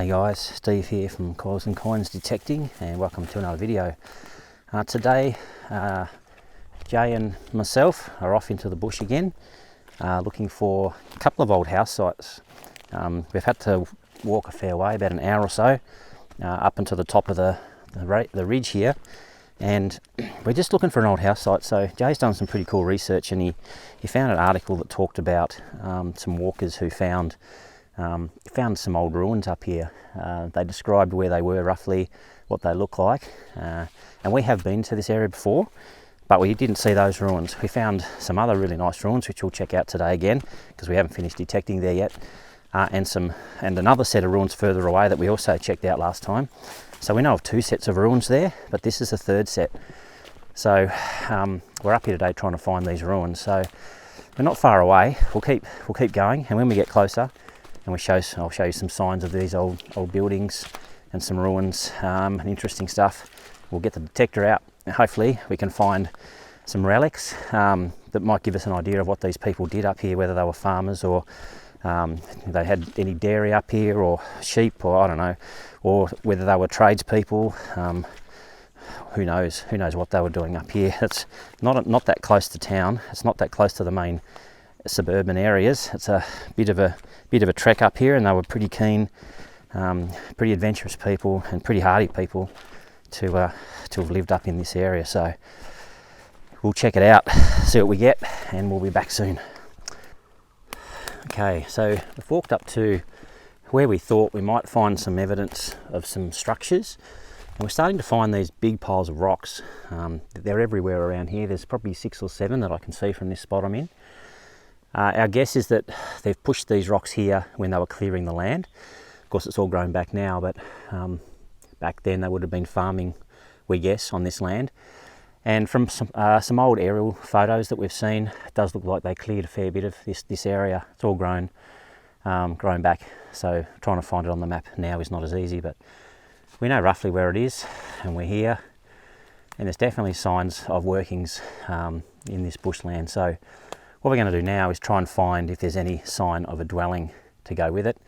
Hey guys, Steve here from Coils and Coins Detecting, and welcome to another video. Today Jay and myself are off into the bush again, looking for a couple of old house sites. We've had to walk a fair way, about an hour or so, up into the top of the ridge here, and we're just looking for an old house site. So Jay's done some pretty cool research, and he found an article that talked about some walkers who found some old ruins up here. They described where they were roughly, what they look like, and we have been to this area before, but we didn't see those ruins. We found some other really nice ruins which we'll check out today again, because we haven't finished detecting there yet, and another set of ruins further away that we also checked out last time. So we know of two sets of ruins there, but this is the third set. So we're up here today trying to find these ruins. So we're not far away. We'll keep going, and when we get closer, and I'll show you some signs of these old buildings and some ruins and interesting stuff. We'll get the detector out, and hopefully we can find some relics that might give us an idea of what these people did up here, whether they were farmers or they had any dairy up here, or sheep, or I don't know, or whether they were tradespeople. Who knows what they were doing up here. It's not that close to town. It's not that close to the main suburban areas. It's a bit of a trek up here, and they were pretty keen, pretty adventurous people and pretty hardy people to have lived up in this area. So we'll check it out, see what we get, and we'll be back soon. Okay, so we've walked up to where we thought we might find some evidence of some structures, and we're starting to find these big piles of rocks. They're everywhere around here. There's probably 6 or 7 that I can see from this spot I'm in. Our guess is that they've pushed these rocks here when they were clearing the land. Of course, it's all grown back now, but back then they would have been farming, we guess, on this land. And from some old aerial photos that we've seen, it does look like they cleared a fair bit of this area. It's all grown back, so trying to find it on the map now is not as easy, but we know roughly where it is, and we're here, and there's definitely signs of workings in this bushland. So what we're going to do now is try and find if there's any sign of a dwelling to go with it.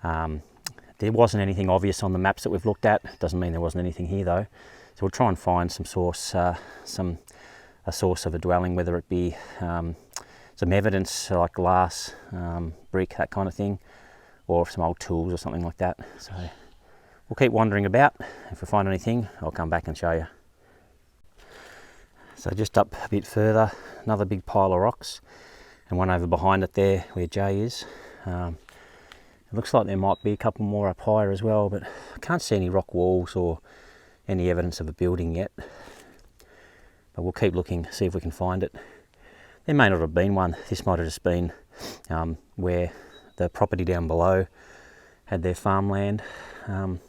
There wasn't anything obvious on the maps that we've looked at. Doesn't mean there wasn't anything here though. So we'll try and find some source, a source of a dwelling, whether it be some evidence like glass, brick, that kind of thing, or some old tools or something like that. So we'll keep wandering about. If we find anything, I'll come back and show you. So just up a bit further, another big pile of rocks, and one over behind it there where Jay is. It looks like there might be a couple more up higher as well, but I can't see any rock walls or any evidence of a building yet. But we'll keep looking, see if we can find it. There may not have been one. This might have just been where the property down below had their farmland, and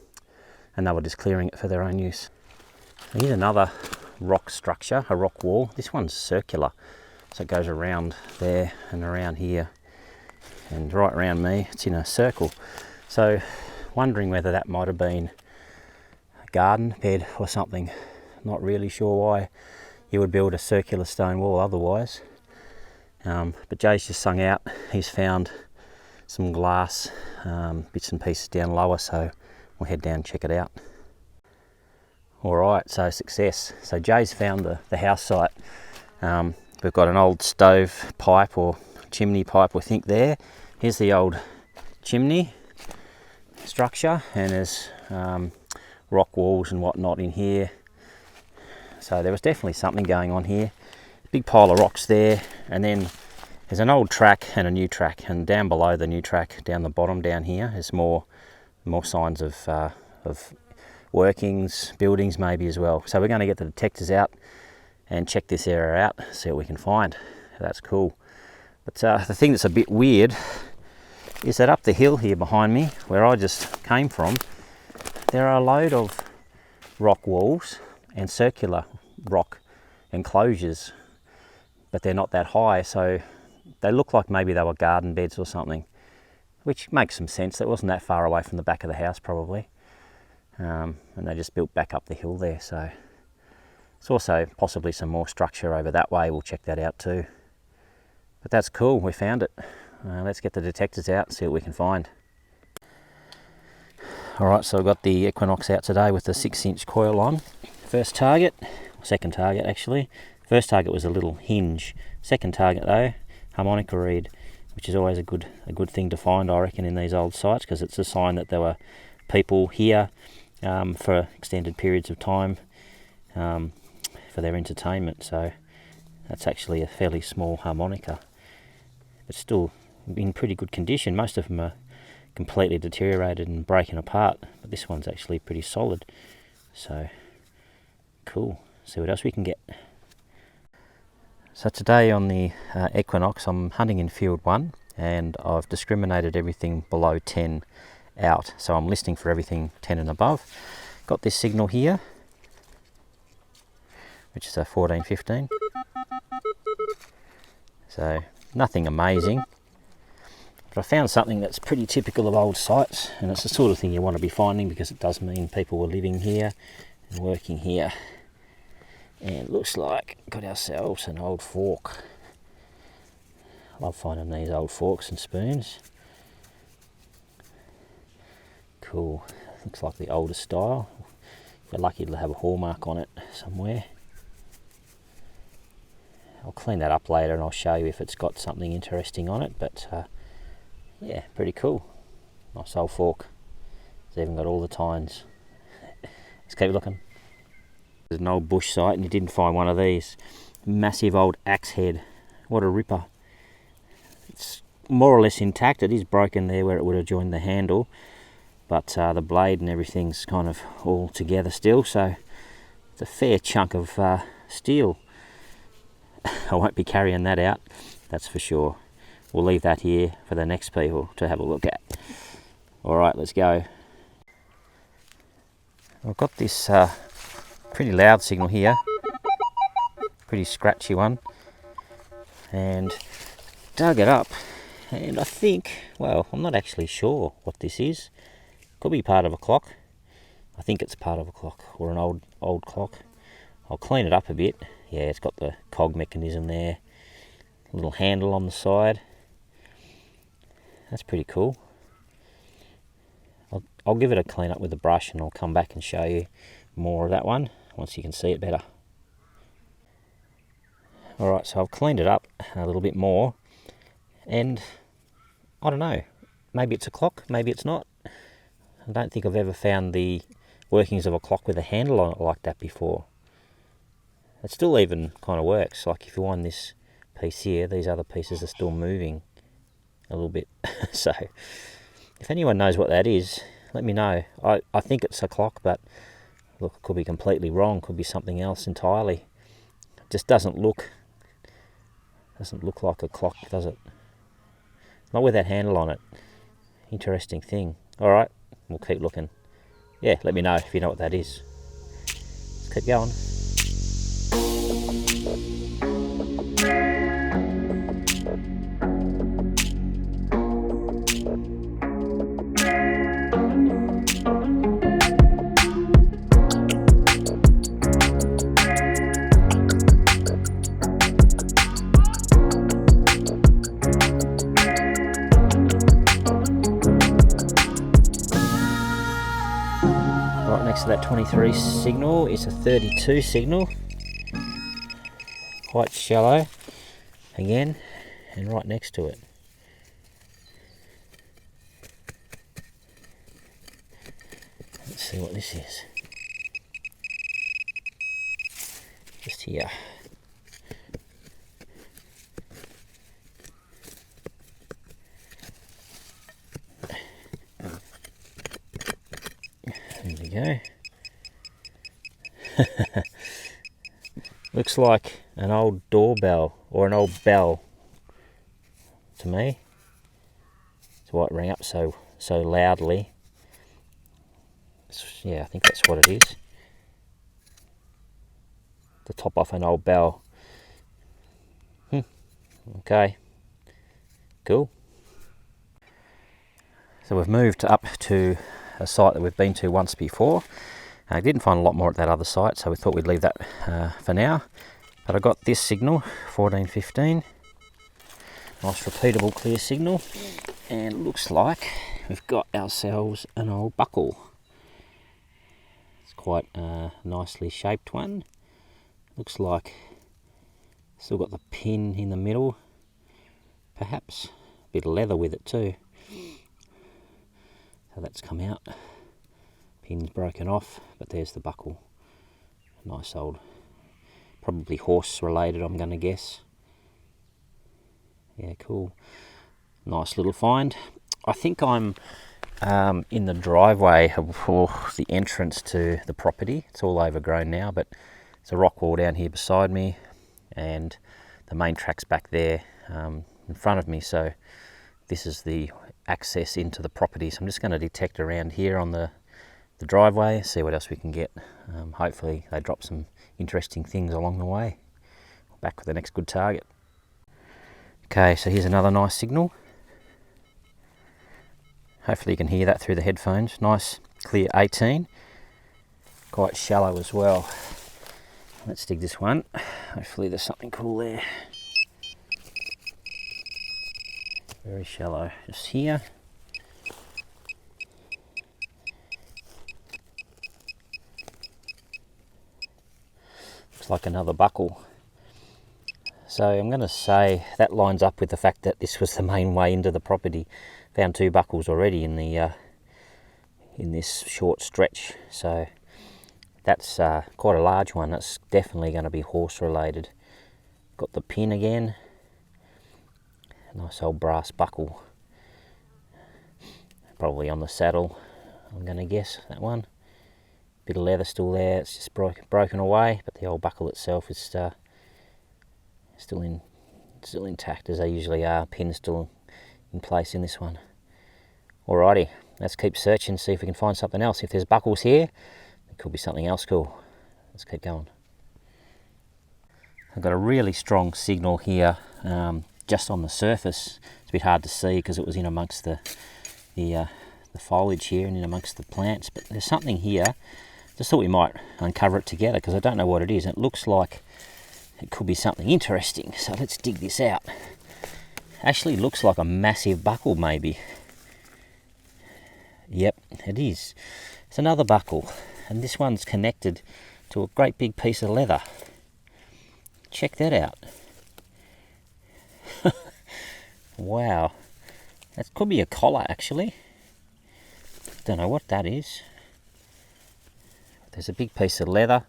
they were just clearing it for their own use. Here's another rock structure, a rock wall. This one's circular, so it goes around there and around here and right around me. It's in a circle, so wondering whether that might have been a garden bed or something. Not really sure why you would build a circular stone wall otherwise, but Jay's just sung out. He's found some glass bits and pieces down lower, so we'll head down and check it out. Alright, so success. So Jay's found the house site. We've got an old stove pipe or chimney pipe, we think, there. Here's the old chimney structure, and there's rock walls and whatnot in here. So there was definitely something going on here. Big pile of rocks there, and then there's an old track and a new track, and down below the new track, down the bottom down here, there's more signs of workings, buildings maybe as well. So we're going to get the detectors out and check this area out, see what we can find. That's cool. But the thing that's a bit weird is that up the hill here behind me, where I just came from, there are a load of rock walls and circular rock enclosures, but they're not that high, so they look like maybe they were garden beds or something, which makes some sense. That wasn't that far away from the back of the house probably. And they just built back up the hill there, so it's also possibly some more structure over that way. We'll check that out too. But that's cool, we found it. Let's get the detectors out and see what we can find. Alright, so I've got the Equinox out today with the 6-inch coil on. First target, second target actually. First target was a little hinge. Second target though, harmonica reed, which is always a good thing to find, I reckon, in these old sites, because it's a sign that there were people here for extended periods of time for their entertainment. So that's actually a fairly small harmonica, but still in pretty good condition. Most of them are completely deteriorated and breaking apart, but this one's actually pretty solid. So cool. See what else we can get. So today on the Equinox, I'm hunting in field 1, and I've discriminated everything below 10 out. So I'm listening for everything 10 and above. Got this signal here, which is a 14-15. So nothing amazing, but I found something that's pretty typical of old sites, and it's the sort of thing you want to be finding because it does mean people were living here and working here. And it looks like got ourselves an old fork. Love finding these old forks and spoons. Cool. Looks like the older style. If you're lucky to have a hallmark on it somewhere. I'll clean that up later and I'll show you if it's got something interesting on it, but yeah, pretty cool. Nice old fork. It's even got all the tines. Let's keep looking. There's an old bush site and you didn't find one of these. Massive old axe head. What a ripper. It's more or less intact. It is broken there where it would have joined the handle, but the blade and everything's kind of all together still, so it's a fair chunk of steel. I won't be carrying that out, that's for sure. We'll leave that here for the next people to have a look at. Alright, let's go. I've got this pretty loud signal here, pretty scratchy one, and dug it up, and I think, well, I'm not actually sure what this is. Could be part of a clock. I think it's part of a clock, or an old clock. I'll clean it up a bit. Yeah, it's got the cog mechanism there, a little handle on the side. That's pretty cool. I'll give it a clean up with a brush and I'll come back and show you more of that one once you can see it better. Alright, so I've cleaned it up a little bit more, and I don't know, maybe it's a clock, maybe it's not. I don't think I've ever found the workings of a clock with a handle on it like that before. It still even kind of works. Like if you wind this piece here, these other pieces are still moving a little bit. So if anyone knows what that is, let me know. I think it's a clock, but look, it could be completely wrong. Could be something else entirely. It just doesn't look like a clock, does it? Not with that handle on it. Interesting thing. Alright, we'll keep looking. Yeah, let me know if you know what that is. Let's keep going. Right next to that 23 signal is a 32 signal, quite shallow again, and right next to it. Let's see what this is. Just here. There we go. Looks like an old doorbell or an old bell to me. That's why it rang up so loudly. Yeah, I think that's what it is. The top off an old bell. Okay, cool. So we've moved up to a site that we've been to once before. I didn't find a lot more at that other site, so we thought we'd leave that for now. But I got this signal, 14-15. Nice repeatable clear signal. And it looks like we've got ourselves an old buckle. It's quite a nicely shaped one. Looks like still got the pin in the middle. Perhaps a bit of leather with it too. So that's come out. Pin's broken off, but there's the buckle. Nice old, probably horse related, I'm going to guess. Yeah, cool. Nice little find. I think I'm in the driveway for the entrance to the property. It's all overgrown now, but there's a rock wall down here beside me, and the main track's back there in front of me. So this is the access into the property. So I'm just going to detect around here on the driveway, see what else we can get. Hopefully they drop some interesting things along the way. Back with the next good target. Okay, so here's another nice signal. Hopefully you can hear that through the headphones. Nice clear 18. Quite shallow as well. Let's dig this one. Hopefully there's something cool there. Very shallow. Just here. Looks like another buckle. So I'm going to say that lines up with the fact that this was the main way into the property. Found 2 buckles already in the in this short stretch. So that's quite a large one. That's definitely going to be horse related. Got the pin again. Nice old brass buckle. Probably on the saddle, I'm going to guess, that one. Bit of leather still there. It's just broken away, but the old buckle itself is still intact, as they usually are. Pin's still in place in this one. Alrighty, let's keep searching, see if we can find something else. If there's buckles here, there could be something else cool. Let's keep going. I've got a really strong signal here, just on the surface. It's a bit hard to see because it was in amongst the foliage here and in amongst the plants, but there's something here. Just thought we might uncover it together because I don't know what it is. It looks like it could be something interesting, so let's dig this out. Actually looks like a massive buckle maybe. Yep, it is. It's another buckle, and this one's connected to a great big piece of leather. Check that out. Wow, that could be a collar actually. Don't know what that is. There's a big piece of leather,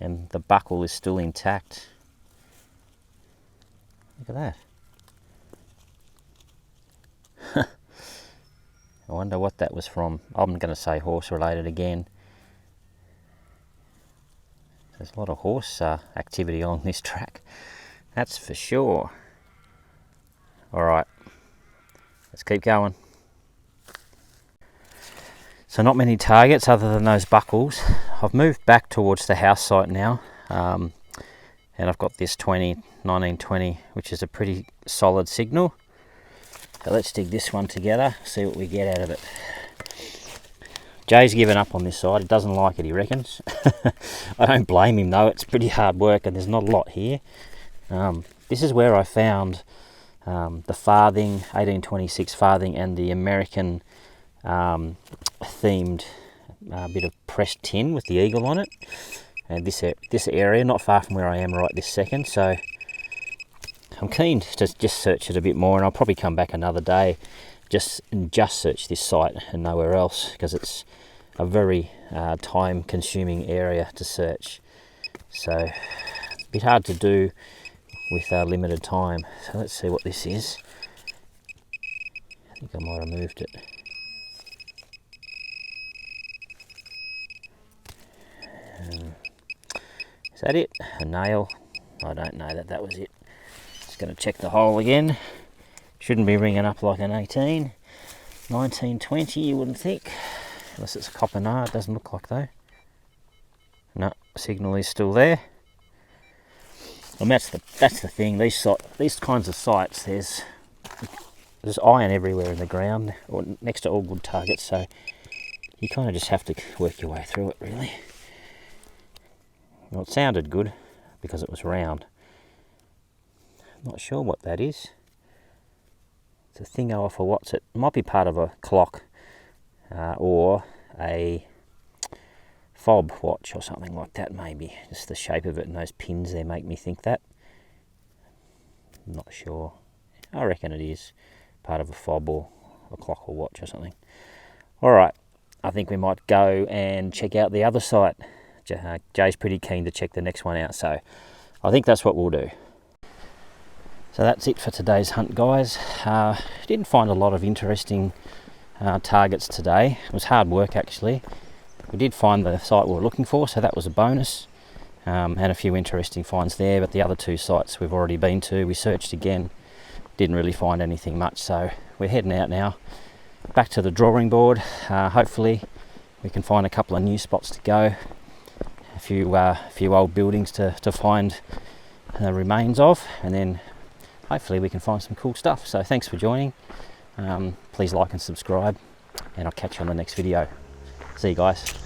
and the buckle is still intact. Look at that. I wonder what that was from. I'm going to say horse related again. There's a lot of horse activity along this track, that's for sure. Alright, let's keep going. So not many targets other than those buckles. I've moved back towards the house site now, and I've got this 1920, which is a pretty solid signal. So let's dig this one together, see what we get out of it. Jay's given up on this side, he doesn't like it, he reckons. I don't blame him though, it's pretty hard work and there's not a lot here. This is where I found the farthing, 1826 farthing, and the American themed bit of pressed tin with the eagle on it. And this area, not far from where I am right this second, so I'm keen to just search it a bit more, and I'll probably come back another day just search this site and nowhere else, because it's a very time consuming area to search, so a bit hard to do with limited time. So let's see what this is. I think I might have moved it. Is that it? A nail? I don't know that was it. Just going to check the hole again. Shouldn't be ringing up like an 1920, you wouldn't think, unless it's a copper nard. It doesn't look like though. No, signal is still there. And that's the thing. These kinds of sites, there's iron everywhere in the ground, or next to all good targets. So you kind of just have to work your way through it, really. Well, it sounded good because it was round. Not sure what that is. It's a thing off of what's it? Might be part of a clock or a fob watch or something like that, maybe. Just the shape of it and those pins there make me think that. I'm not sure. I reckon it is part of a fob or a clock or watch or something. Alright, I think we might go and check out the other site. Jay's pretty keen to check the next one out, so I think that's what we'll do. So that's it for today's hunt, guys. Didn't find a lot of interesting targets today. It was hard work actually. We did find the site we were looking for, so that was a bonus. And a few interesting finds there, but the other two sites we've already been to, we searched again, didn't really find anything much, so we're heading out now. Back to the drawing board. Hopefully we can find a couple of new spots to go. A few old buildings to find the remains of, and then hopefully we can find some cool stuff. So thanks for joining. Please like and subscribe, and I'll catch you on the next video. See you guys.